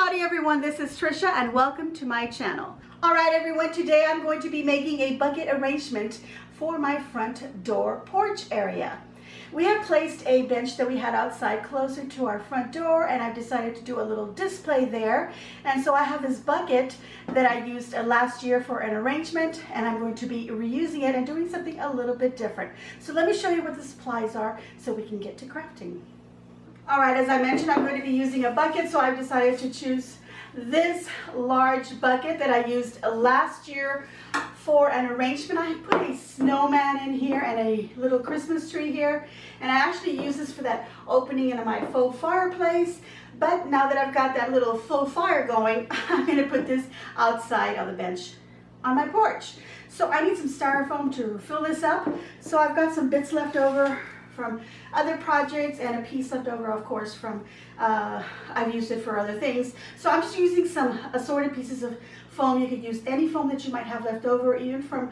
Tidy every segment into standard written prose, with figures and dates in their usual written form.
Howdy everyone, this is Tricia and welcome to my channel. Alright everyone, today I'm going to be making a bucket arrangement for my front door porch area. We have placed a bench that we had outside closer to our front door, and I've decided to do a little display there. And so I have this bucket that I used last year for an arrangement, and I'm going to be reusing it and doing something a little bit different. So let me show you what the supplies are so we can get to crafting. Alright, as I mentioned, I'm going to be using a bucket, so I've decided to choose this large bucket that I used last year for an arrangement. I put a snowman in here and a little Christmas tree here, and I actually use this for that opening into my faux fireplace. But now that I've got that little faux fire going, I'm going to put this outside on the bench on my porch. So I need some styrofoam to fill this up. So I've got some bits left over from other projects and a piece left over, of course, from I've used it for other things. So I'm just using some assorted pieces of foam. You could use any foam that you might have left over, even from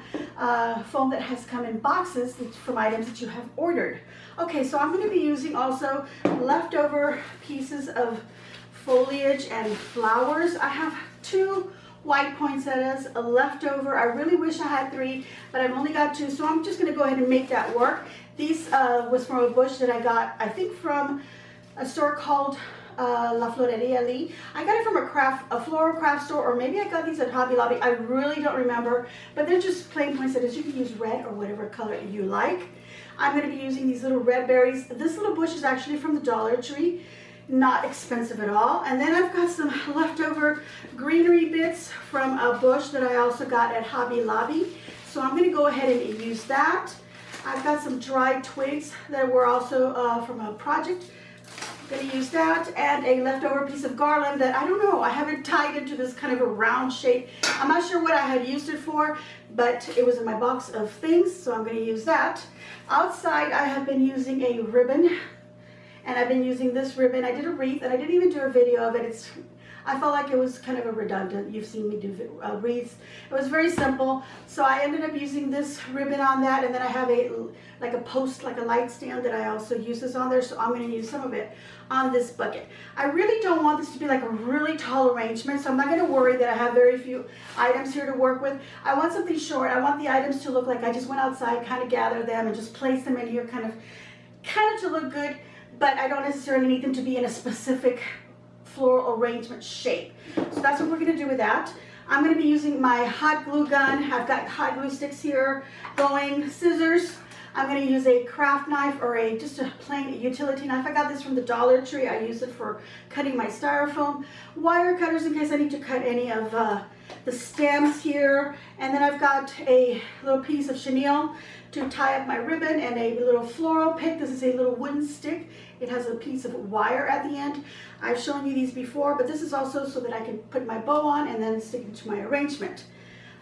foam that has come in boxes from items that you have ordered. Okay, so I'm going to be using also leftover pieces of foliage and flowers. I have 2 white poinsettias left over. I really wish I had 3, but I've only got 2, so I'm just going to go ahead and make that work. These was from a bush that I got, I think, from a store called La Floreria Lee. I got it from a floral craft store, or maybe I got these at Hobby Lobby. I really don't remember, but they're just plain poinsettias. You can use red or whatever color you like. I'm going to be using these little red berries. This little bush is actually from the Dollar Tree. Not expensive at all. And then I've got some leftover greenery bits from a bush that I also got at Hobby Lobby. So I'm going to go ahead and use that. I've got some dried twigs that were also from a project. I'm going to use that, and a leftover piece of garland that I don't know, I haven't tied into this kind of a round shape. I'm not sure what I had used it for, but it was in my box of things, so I'm going to use that. Outside I have been using a ribbon, and I've been using this ribbon. I did a wreath, and I didn't even do a video of it. I felt like it was kind of a redundant. You've seen me do wreaths. It was very simple, so I ended up using this ribbon on that, and then I have a post, like a light stand that I also use this on there, so I'm going to use some of it on this bucket. I really don't want this to be like a really tall arrangement, so I'm not going to worry that I have very few items here to work with. I want something short. I want the items to look like I just went outside, kind of gathered them, and just placed them in here, kind of to look good. But I don't necessarily need them to be in a specific floral arrangement shape. So that's what we're going to do with that. I'm going to be using my hot glue gun. I've got hot glue sticks here going, scissors. I'm going to use a craft knife or just a plain utility knife. I got this from the Dollar Tree. I use it for cutting my styrofoam. Wire cutters in case I need to cut any of the stems here. And then I've got a little piece of chenille to tie up my ribbon, and a little floral pick. This is a little wooden stick. It has a piece of wire at the end. I've shown you these before, but this is also so that I can put my bow on and then stick it to my arrangement.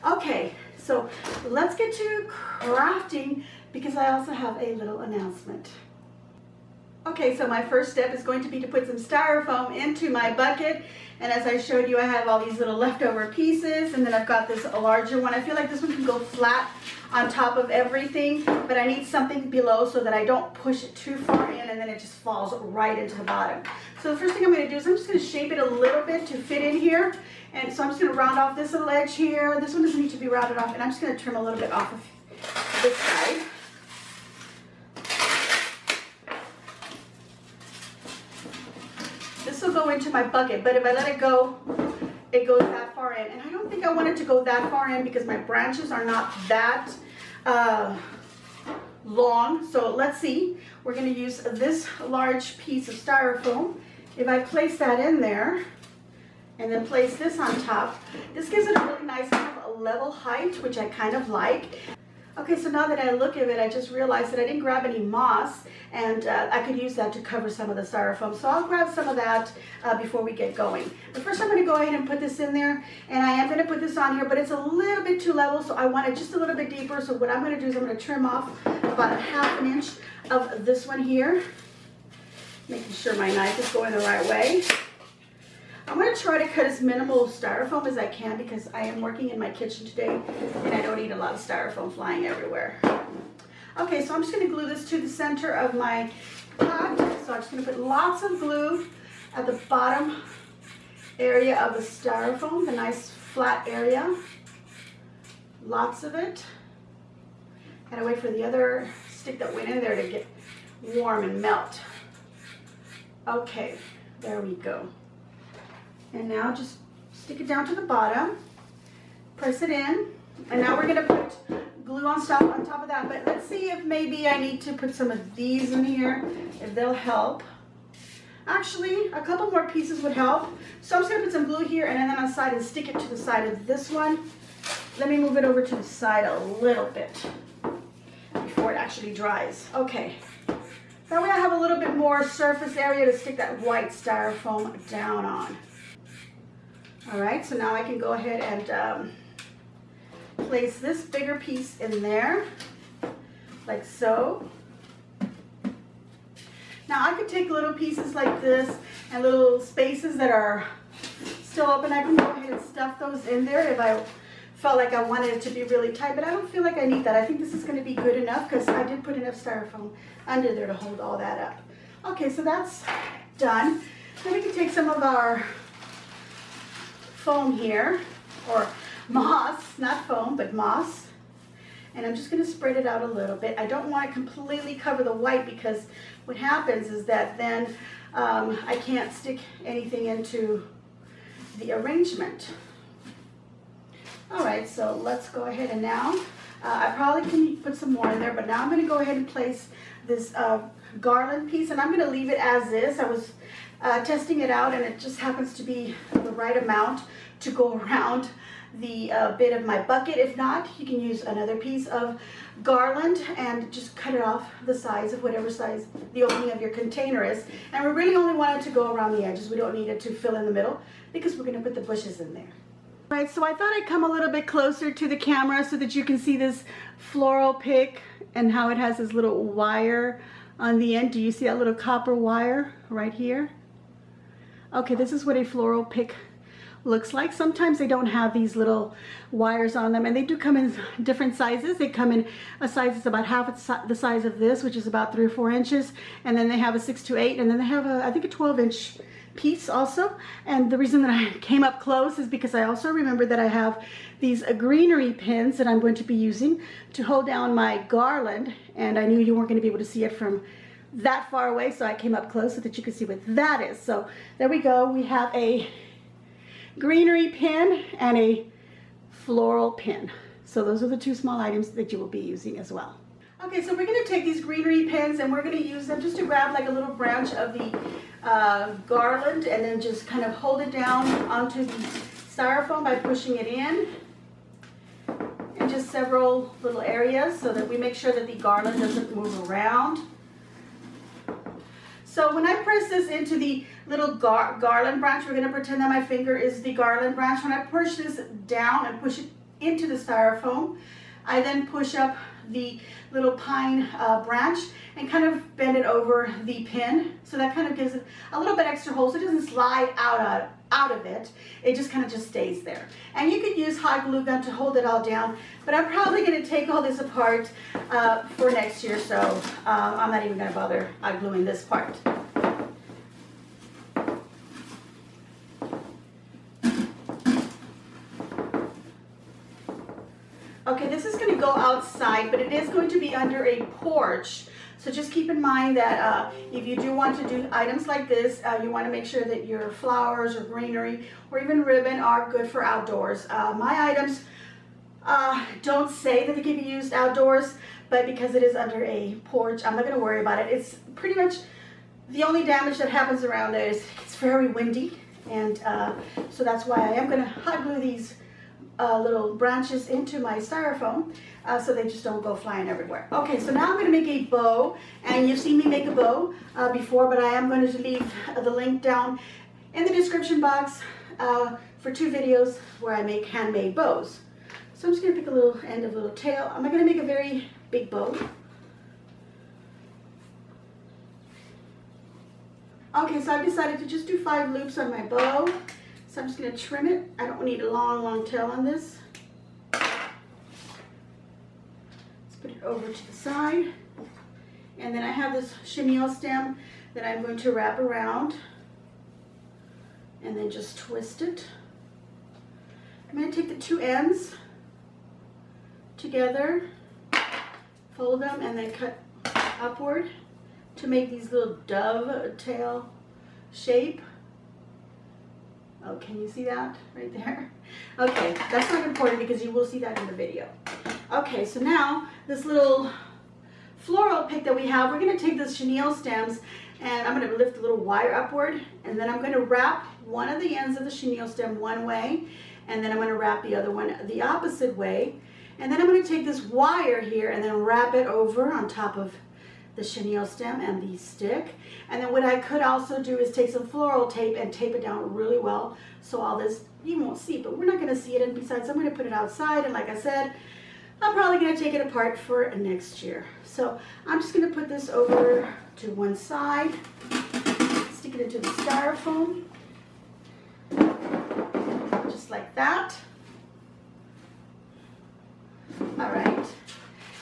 Okay, so let's get to crafting, because I also have a little announcement. Okay, so my first step is going to be to put some styrofoam into my bucket. And as I showed you, I have all these little leftover pieces, and then I've got this larger one. I feel like this one can go flat on top of everything, but I need something below so that I don't push it too far in and then it just falls right into the bottom. So the first thing I'm going to do is I'm just going to shape it a little bit to fit in here. And so I'm just going to round off this little edge here. This one doesn't need to be rounded off, and I'm just going to trim a little bit off of this side. This will go into my bucket, but if I let it go, it goes that far in. And I don't think I want it to go that far in because my branches are not that long. So let's see. We're going to use this large piece of styrofoam. If I place that in there and then place this on top, this gives it a really nice kind of a level height, which I kind of like. Okay, so now that I look at it, I just realized that I didn't grab any moss, and I could use that to cover some of the styrofoam. So I'll grab some of that before we get going. But first I'm going to go ahead and put this in there, and I am going to put this on here, but it's a little bit too level, so I want it just a little bit deeper. So what I'm going to do is I'm going to trim off about 1/2 inch of this one here, making sure my knife is going the right way. I'm going to try to cut as minimal styrofoam as I can because I am working in my kitchen today and I don't need a lot of styrofoam flying everywhere. Okay, so I'm just going to glue this to the center of my pot. So I'm just going to put lots of glue at the bottom area of the styrofoam, the nice flat area. Lots of it. Gotta wait for the other stick that went in there to get warm and melt. Okay, there we go. And now just stick it down to the bottom, press it in, and now we're gonna put glue on top of that. But let's see if maybe I need to put some of these in here, if they'll help. Actually, a couple more pieces would help. So I'm just gonna put some glue here and then on the side and stick it to the side of this one. Let me move it over to the side a little bit before it actually dries. Okay. That way I have a little bit more surface area to stick that white styrofoam down on. All right, so now I can go ahead and place this bigger piece in there, like so. Now I could take little pieces like this and little spaces that are still open. I can go ahead and stuff those in there if I felt like I wanted it to be really tight, but I don't feel like I need that. I think this is going to be good enough because I did put enough styrofoam under there to hold all that up. Okay, so that's done. Then we can take some of our foam here, or moss, not foam, but moss. And I'm just going to spread it out a little bit. I don't want to completely cover the white because what happens is that then I can't stick anything into the arrangement. All right, so let's go ahead and now, I probably can put some more in there, but now I'm going to go ahead and place this garland piece, and I'm going to leave it as is. I was testing it out, and it just happens to be the right amount to go around the bit of my bucket. If not, you can use another piece of garland and just cut it off the size of whatever size the opening of your container is. And we really only want it to go around the edges. We don't need it to fill in the middle because we're going to put the bushes in there. Right, so I thought I'd come a little bit closer to the camera so that you can see this floral pick and how it has this little wire on the end. Do you see that little copper wire right here? Okay, this is what a floral pick looks like. Sometimes they don't have these little wires on them, and they do come in different sizes. They come in a size that's about half the size of this, which is about 3 or 4 inches, and then they have a 6 to 8, and then they have I think a 12-inch piece also. And the reason that I came up close is because I also remember that I have these greenery pins that I'm going to be using to hold down my garland, and I knew you weren't going to be able to see it from that far away, so I came up close so that you could see what that is. So there we go. We have a greenery pin and a floral pin. So those are the 2 small items that you will be using as well. Okay, so we're going to take these greenery pins and we're going to use them just to grab like a little branch of the garland and then just kind of hold it down onto the styrofoam by pushing it in just several little areas so that we make sure that the garland doesn't move around. So when I press this into the little garland branch, we're going to pretend that my finger is the garland branch. When I push this down and push it into the styrofoam, I then push up the little pine branch and kind of bend it over the pin. So that kind of gives it a little bit extra hold so it doesn't slide out of it. It just kind of just stays there. And you could use hot glue gun to hold it all down, but I'm probably going to take all this apart for next year, so I'm not even going to bother gluing this part. Okay, this is going to go outside, but it is going to be under a porch. So just keep in mind that if you do want to do items like this, you want to make sure that your flowers or greenery or even ribbon are good for outdoors. My items don't say that they can be used outdoors, but because it is under a porch, I'm not going to worry about it. It's pretty much the only damage that happens around there is it's very windy, and so that's why I am going to hot glue these little branches into my styrofoam so they just don't go flying everywhere. Okay, so now I'm going to make a bow, and you've seen me make a bow before, but I am going to leave the link down in the description box for 2 videos where I make handmade bows. So I'm just going to pick a little end of a little tail. I'm not going to make a very big bow. Okay, so I've decided to just do 5 loops on my bow. So I'm just going to trim it. I don't need a long tail on this. Let's put it over to the side. And then I have this chenille stem that I'm going to wrap around. and then just twist it. I'm going to take the two ends together, fold them, and then cut upward to make these little dove tail shape. Oh, can you see that right there? Okay, that's not important because you will see that in the video. Okay, so now this little floral pick that we have, we're going to take those chenille stems and I'm going to lift a little wire upward, and then I'm going to wrap one of the ends of the chenille stem one way, and then I'm going to wrap the other one the opposite way, and then I'm going to take this wire here and then wrap it over on top of the chenille stem and the stick. And then what I could also do is take some floral tape and tape it down really well, so all this, you won't see, but we're not going to see it, and besides I'm going to put it outside, and like I said, I'm probably going to take it apart for next year. So I'm just going to put this over to one side, stick it into the styrofoam, just like that. All right,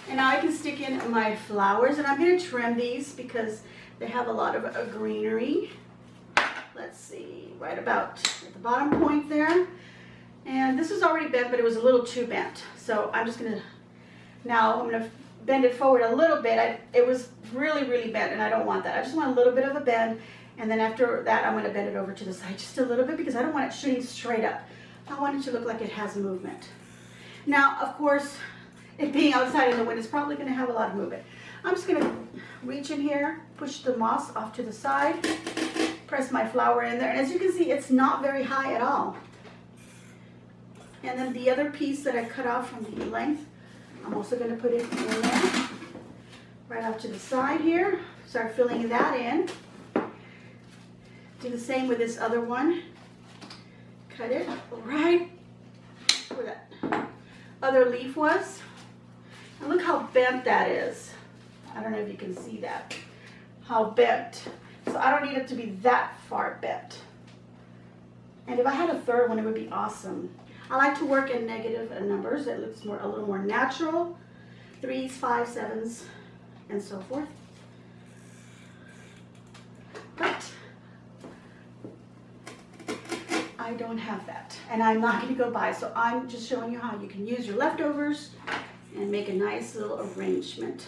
and now I can stick in my flowers, and I'm going to trim these because they have a lot of greenery. Let's see, right about at the bottom point there. And this is already bent, but it was a little too bent. So I'm just going to, now I'm going to bend it forward a little bit. It was really, really bent, and I don't want that. I just want a little bit of a bend, and then after that I'm going to bend it over to the side just a little bit because I don't want it shooting straight up. I want it to look like it has movement. Now, of course, it being outside in the wind is probably going to have a lot of movement. I'm just going to reach in here, push the moss off to the side, press my flower in there, and as you can see, it's not very high at all. And then the other piece that I cut off from the length, I'm also going to put it in there, right off to the side here. Start filling that in. Do the same with this other one. Cut it right where that other leaf was. And look how bent that is. I don't know if you can see that. How bent. So I don't need it to be that far bent. And if I had a third one, it would be awesome. I like to work in negative numbers. It looks a little more natural. 3s, 5s, 7s, and so forth. But I don't have that, and I'm not going to go buy. So I'm just showing you how you can use your leftovers and make a nice little arrangement.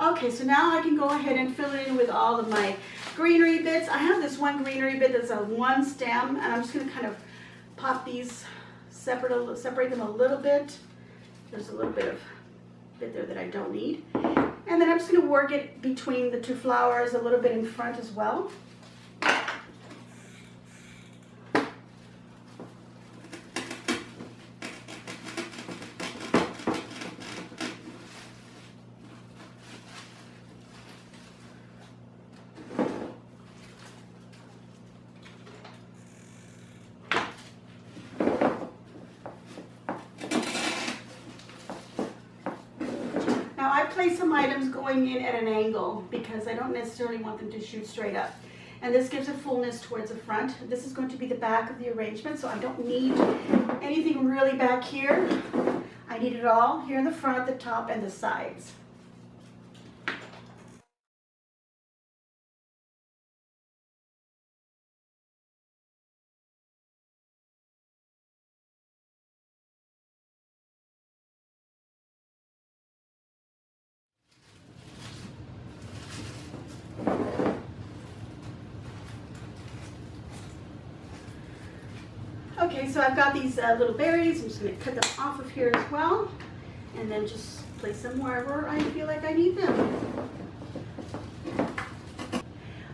Okay, so now I can go ahead and fill it in with all of my greenery bits. I have this one greenery bit that's a one stem, and I'm just going to kind of pop these, separate them a little bit. There's a little bit of bit there that I don't need. And then I'm just going to work it between the two flowers, a little bit in front as well. Now I place some items going in at an angle because I don't necessarily want them to shoot straight up. And this gives a fullness towards the front. This is going to be the back of the arrangement, so I don't need anything really back here. I need it all here in the front, the top, and the sides. Okay, so I've got these little berries. I'm just going to cut them off of here as well, and then just place them wherever I feel like I need them.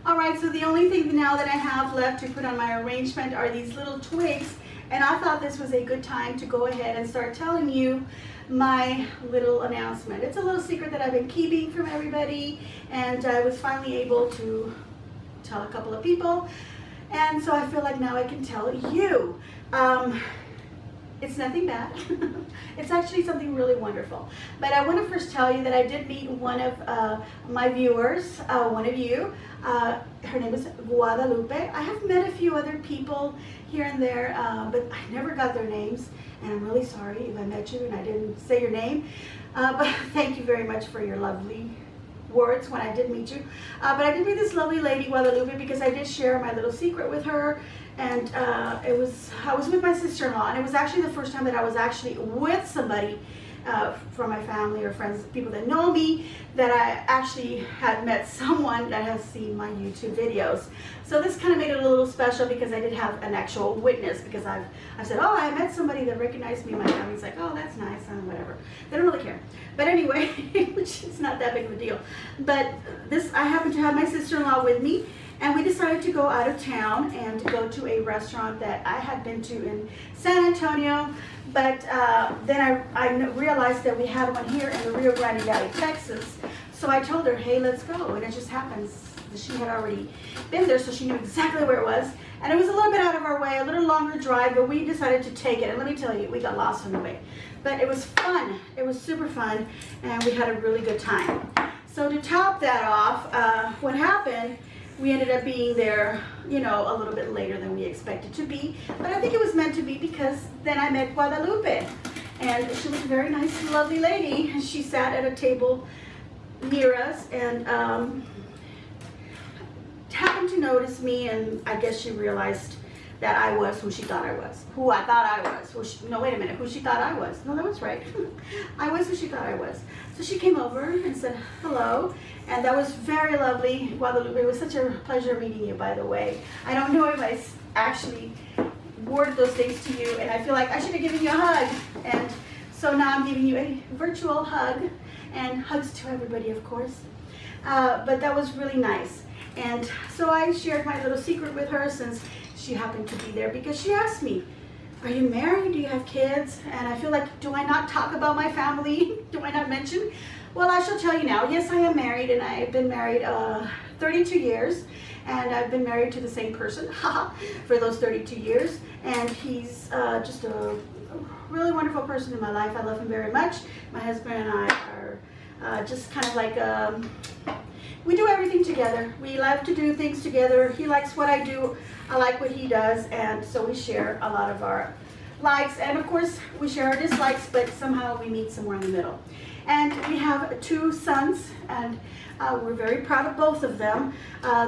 All right, so the only thing now that I have left to put on my arrangement are these little twigs, and I thought this was a good time to go ahead and start telling you my little announcement. It's a little secret that I've been keeping from everybody, and I was finally able to tell a couple of people. And so I feel like now I can tell you. It's nothing bad. It's actually something really wonderful. But I want to first tell you that I did meet one of my viewers, one of you. Her name is Guadalupe. I have met a few other people here and there, but I never got their names. And I'm really sorry if I met you and I didn't say your name. But thank you very much for your lovely words when I did meet you. But I did meet this lovely lady, Guadalupe, because I did share my little secret with her. And I was with my sister-in-law, and it was actually the first time that I was actually with somebody from my family or friends, people that know me, that I actually had met someone that has seen my YouTube videos. So this kind of made it a little special because I did have an actual witness, because I've said, oh, I met somebody that recognized me. My family's like, oh, that's nice, and whatever. They don't really care. But anyway, which is not that big of a deal. But I happened to have my sister-in-law with me, and we decided to go out of town and go to a restaurant that I had been to in San Antonio. But then I realized that we had one here in the Rio Grande Valley, Texas. So I told her, hey, let's go. And it just happens that she had already been there, so she knew exactly where it was. And it was a little bit out of our way, a little longer drive, but we decided to take it. And let me tell you, we got lost on the way. But it was fun. It was super fun, and we had a really good time. So to top that off, what happened, we ended up being there, you know, a little bit later than we expected to be. But I think it was meant to be, because then I met Guadalupe. And she was a very nice, lovely lady. And she sat at a table near us and happened to notice me. And I guess she realized that I was who she thought I was. Who I thought I was. Well, no, wait a minute. Who she thought I was. No, that was right. I was who she thought I was. So she came over and said hello. And that was very lovely. Guadalupe, it was such a pleasure meeting you, by the way. I don't know if I actually worded those things to you, and I feel like I should have given you a hug. And so now I'm giving you a virtual hug, and hugs to everybody, of course. But that was really nice. And so I shared my little secret with her, since she happened to be there, because she asked me, are you married? Do you have kids? And I feel like, do I not talk about my family? Do I not mention? Well, I shall tell you now. Yes, I am married, and I've been married 32 years, and I've been married to the same person for those 32 years, and he's just a really wonderful person in my life. I love him very much. My husband and I are just kind of like, we do everything together. We love to do things together. He likes what I do. I like what he does, and so we share a lot of our likes, and of course we share our dislikes, but somehow we meet somewhere in the middle. And we have 2 sons, and we're very proud of both of them.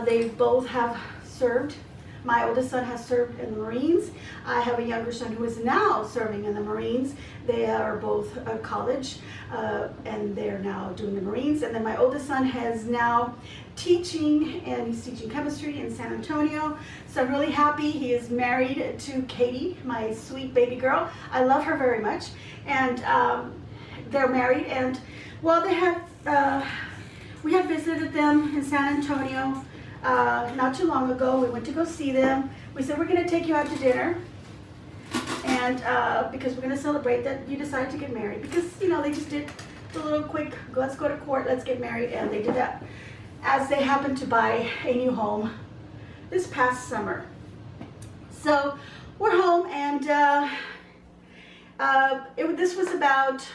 They both have served. My oldest son has served in the Marines. I have a younger son who is now serving in the Marines. They are both college, and they're now doing the Marines. And then my oldest son is now teaching, and he's teaching chemistry in San Antonio. So I'm really happy. He is married to Katie, my sweet baby girl. I love her very much. And they're married, and well, they have we have visited them in San Antonio not too long ago. We went to go see them. We said, we're going to take you out to dinner, and because we're going to celebrate that you decided to get married, because you know, they just did the little quick, let's go to court, let's get married, and they did that as they happened to buy a new home this past summer. So we're home, and this was about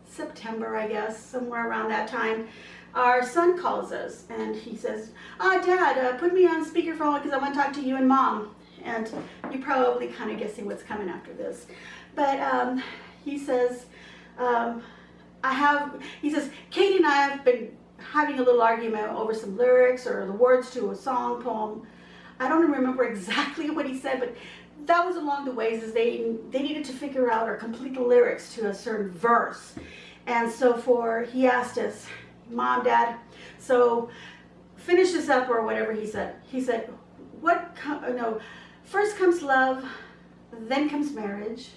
September, I guess, somewhere around that time. Our son calls us, and he says, Dad, put me on speakerphone because I want to talk to you and Mom. And you're probably kind of guessing what's coming after this. But he says, he says, Katie and I have been having a little argument over some lyrics or the words to a song, poem. I don't remember exactly what he said, but that was along the ways as they needed to figure out or complete the lyrics to a certain verse. And so he asked us, Mom, Dad, so finish this up, or whatever he said. He said, first comes love, then comes marriage.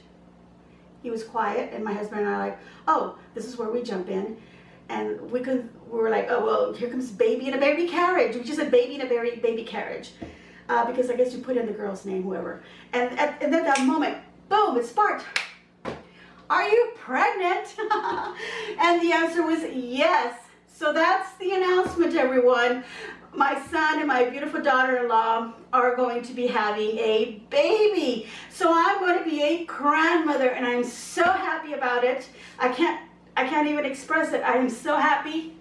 He was quiet, and my husband and I were like, oh, this is where we jump in. And we were like, oh, well, here comes baby in a baby carriage. We just said baby in a baby carriage. Because I guess you put in the girl's name, whoever. And at that moment, boom, it sparked. Are you pregnant? And the answer was yes. So that's the announcement, everyone. My son and my beautiful daughter-in-law are going to be having a baby. So I'm going to be a grandmother, and I'm so happy about it. I can't even express it. I am so happy.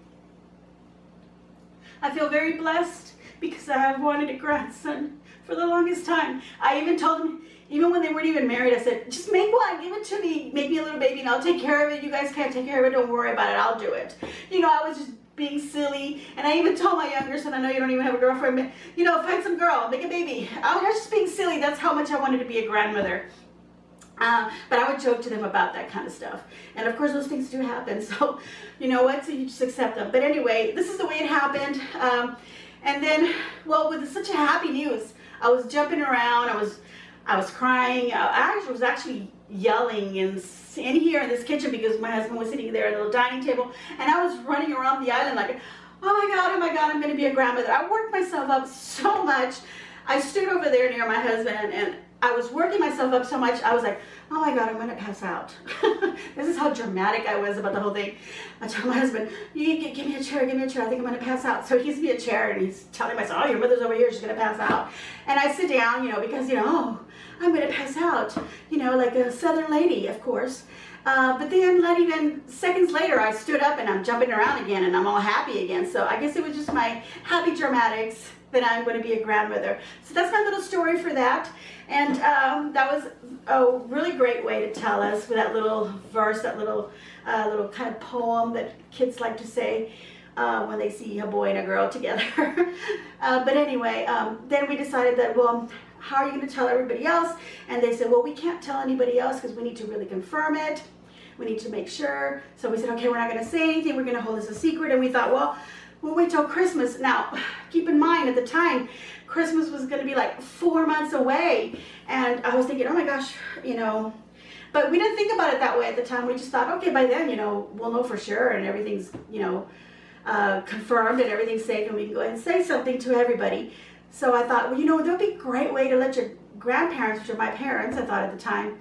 I feel very blessed because I have wanted a grandson for the longest time. I even told them, even when they weren't even married, I said, just make one, give it to me, make me a little baby, and I'll take care of it. You guys can't take care of it, don't worry about it, I'll do it. You know, I was just being silly, and I even told my younger son, I know you don't even have a girlfriend, but, you know, find some girl, make a baby. I was just being silly. That's how much I wanted to be a grandmother. But I would joke to them about that kind of stuff. And of course those things do happen, so you know what, so you just accept them. But anyway, this is the way it happened. And then, well, with such a happy news, I was jumping around, I was crying, I was actually yelling in here in this kitchen because my husband was sitting there at a little dining table, and I was running around the island like, oh my God, I'm going to be a grandmother. I worked myself up so much. I stood over there near my husband, and I was working myself up so much, I was like, oh my God, I'm going to pass out. This is how dramatic I was about the whole thing. I told my husband, give me a chair, give me a chair, I think I'm going to pass out. So he gives me a chair, and he's telling myself, oh, your mother's over here, she's going to pass out. And I sit down, you know, because, you know, oh, I'm going to pass out, you know, like a Southern lady, of course. But then not even seconds later, I stood up and I'm jumping around again, and I'm all happy again. So I guess it was just my happy dramatics that I'm going to be a grandmother. So that's my little story for that. And that was a really great way to tell us with that little verse, that little kind of poem that kids like to say when they see a boy and a girl together. But anyway, then we decided that, well, how are you going to tell everybody else? And they said, well, we can't tell anybody else because we need to really confirm it. We need to make sure. So we said, okay, we're not going to say anything. We're going to hold this a secret. And we thought, well, we'll wait till Christmas. Now, keep in mind, at the time, Christmas was going to be like 4 months away. And I was thinking, oh my gosh, you know, but we didn't think about it that way at the time. We just thought, okay, by then, you know, we'll know for sure, and everything's, you know, confirmed and everything's safe, and we can go ahead and say something to everybody. So I thought, well, you know, that would be a great way to let your grandparents, which are my parents, I thought at the time,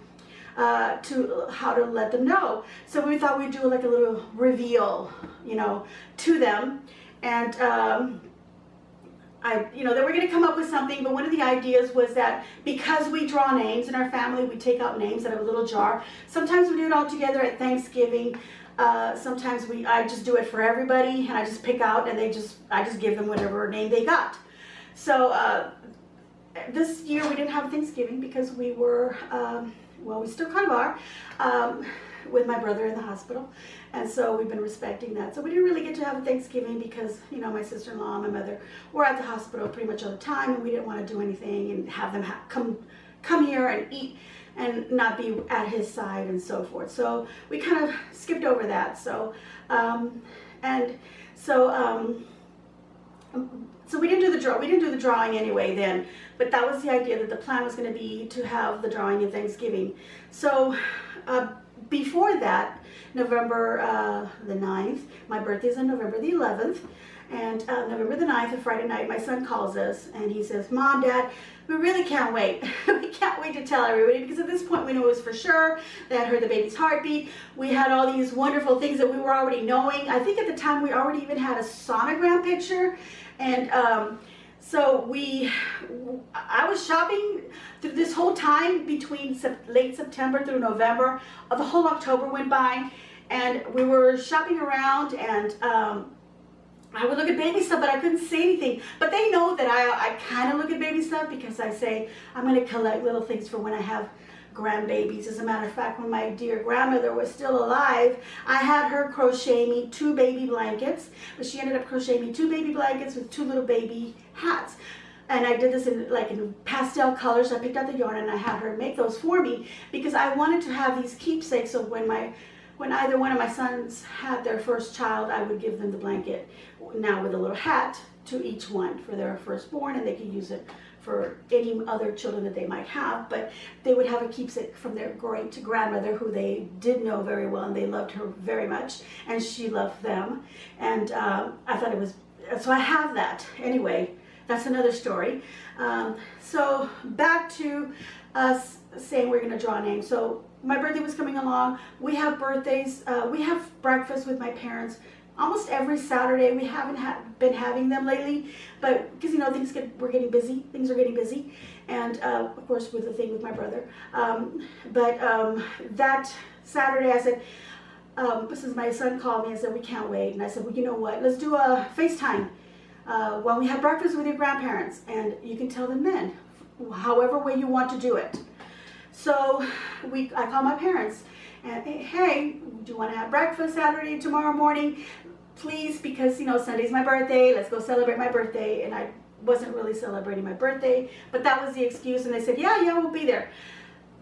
how to let them know. So we thought we'd do like a little reveal, you know, to them. And you know, that we're going to come up with something, but one of the ideas was that because we draw names in our family, we take out names out of a little jar. Sometimes we do it all together at Thanksgiving. Sometimes I just do it for everybody, and I just pick out, and I just give them whatever name they got. So this year we didn't have Thanksgiving because we were, well, we still kind of are, with my brother in the hospital, and so we've been respecting that. So we didn't really get to have a Thanksgiving because, you know, my sister-in-law and my mother were at the hospital pretty much all the time, and we didn't want to do anything and have them come here and eat and not be at his side and so forth. So we kind of skipped over that. So so we didn't do the drawing anyway then, but that was the idea, that the plan was going to be to have the drawing in Thanksgiving. So before that, November the 9th, my birthday is on November the 11th, and November the 9th, a Friday night, my son calls us and he says, Mom, Dad, we really can't wait. We can't wait to tell everybody, because at this point we knew it was for sure. They had heard the baby's heartbeat. We had all these wonderful things that we were already knowing. I think at the time we already even had a sonogram picture. And so I was shopping through this whole time between late September through November. The whole October went by, and we were shopping around, and I would look at baby stuff, but I couldn't say anything. But they know that I kind of look at baby stuff, because I say I'm going to collect little things for when I have grandbabies. As a matter of fact, when my dear grandmother was still alive, I had her crochet me 2 baby blankets, but she ended up crocheting me 2 baby blankets with 2 little baby hats. And I did this in pastel colors. I picked out the yarn and I had her make those for me, because I wanted to have these keepsakes. So when either one of my sons had their first child, I would give them the blanket, now with a little hat to each one for their firstborn, and they could use it for any other children that they might have. But they would have a keepsake from their great grandmother, who they did know very well, and they loved her very much, and she loved them. And I thought it was, so I have that. Anyway, that's another story. So back to us saying we're going to draw a name. So my birthday was coming along. We have birthdays. We have breakfast with my parents almost every Saturday. We haven't been having them lately, but because, you know, we're getting busy. Things are getting busy, and of course with the thing with my brother. That Saturday, I said, since my son called me and said we can't wait, and I said, well, you know what? Let's do a FaceTime when we have breakfast with your grandparents, and you can tell them then, however way you want to do it. So I called my parents, and hey, do you want to have breakfast Saturday, tomorrow morning? please, because, you know, Sunday's my birthday, let's go celebrate my birthday. And I wasn't really celebrating my birthday, but that was the excuse. And they said, yeah, we'll be there.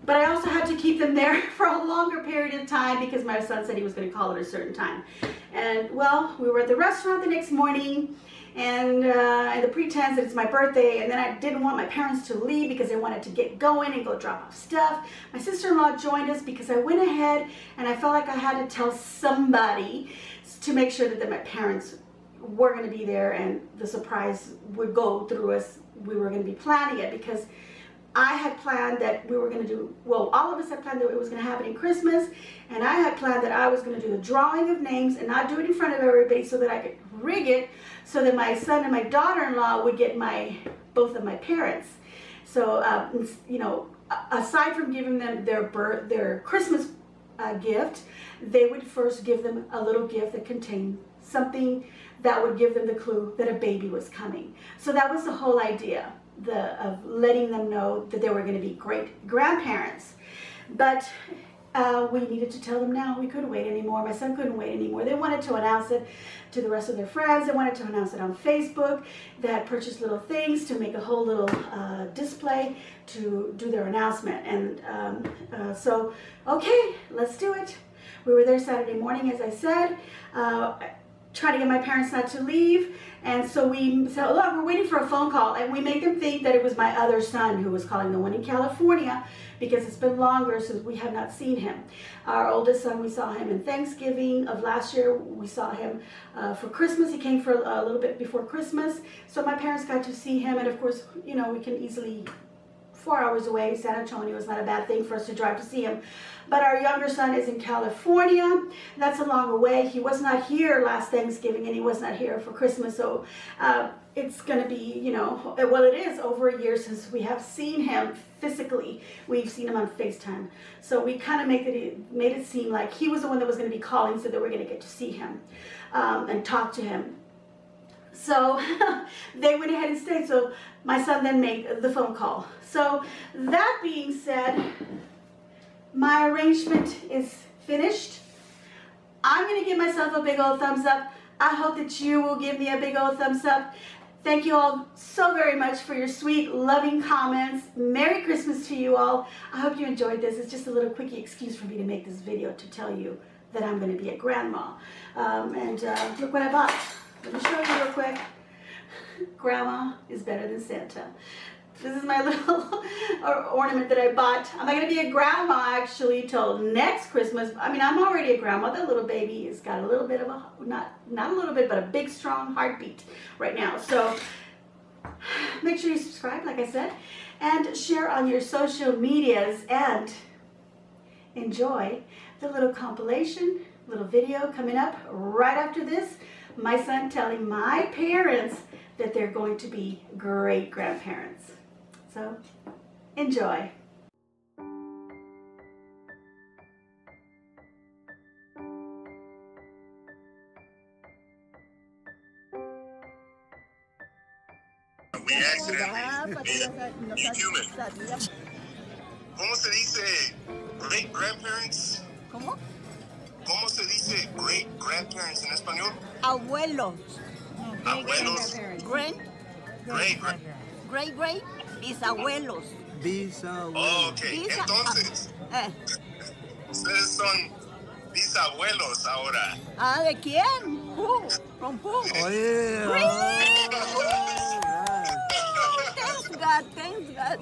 But I also had to keep them there for a longer period of time because my son said he was going to call at a certain time. And well, we were at the restaurant the next morning, and the pretense that it's my birthday, and then I didn't want my parents to leave because they wanted to get going and go drop off stuff. My sister-in-law joined us because I went ahead and I felt like I had to tell somebody to make sure that my parents were going to be there and the surprise would go through us. We were going to be planning it because I had planned that we were going to do, well, all of us had planned that it was going to happen in Christmas, and I had planned that I was going to do the drawing of names and not do it in front of everybody so that I could rig it so that my son and my daughter-in-law would get both of my parents. So, you know, aside from giving them their Christmas gift, they would first give them a little gift that contained something that would give them the clue that a baby was coming. So that was the whole idea. Of letting them know that they were going to be great grandparents. But we needed to tell them now. We couldn't wait anymore. My son couldn't wait anymore. They wanted to announce it to the rest of their friends. They wanted to announce it on Facebook. They had purchased little things to make a whole little display to do their announcement. And so, okay, let's do it. We were there Saturday morning, as I said, trying to get my parents not to leave. And so we said, oh, look, we're waiting for a phone call. And we made them think that it was my other son who was calling, the one in California, because it's been longer since we have not seen him. Our oldest son, we saw him in Thanksgiving of last year. We saw him for Christmas. He came for a little bit before Christmas. So my parents got to see him. And of course, you know, we can easily, 4 hours away, San Antonio is not a bad thing for us to drive to see him. But our younger son is in California. That's a long way. He was not here last Thanksgiving, and he was not here for Christmas. So it's going to be, you know, well, it is over a year since we have seen him physically. We've seen him on FaceTime. So we kind of made it seem like he was the one that was going to be calling so that we're going to get to see him and talk to him. So they went ahead and stayed. So my son then made the phone call. So that being said, my arrangement is finished. I'm going to give myself a big old thumbs up. I hope that you will give me a big old thumbs up. Thank you all so very much for your sweet, loving comments. Merry Christmas to you all. I hope you enjoyed this. It's just a little quickie excuse for me to make this video to tell you that I'm going to be a grandma. Look what I bought. Let me show you real quick. Grandma is better than Santa. This is my little ornament that I bought. I'm not going to be a grandma actually till next Christmas. I mean, I'm already a grandma. That little baby has got a little bit of a, not a little bit, but a big, strong heartbeat right now. So make sure you subscribe, like I said, and share on your social medias, and enjoy the little compilation, little video coming up right after this. My son telling my parents that they're going to be great grandparents. So, enjoy. We accidentally being human. ¿Cómo se dice great grandparents? ¿Cómo? ¿Cómo se dice great grandparents en español? Abuelos. Abuelos. Great bisabuelos. Bisabuelo. Oh, ok, entonces, ustedes son bisabuelos ahora. Ah, ¿de quién? Who? From who? Oye. Really? Thanks God, thanks God.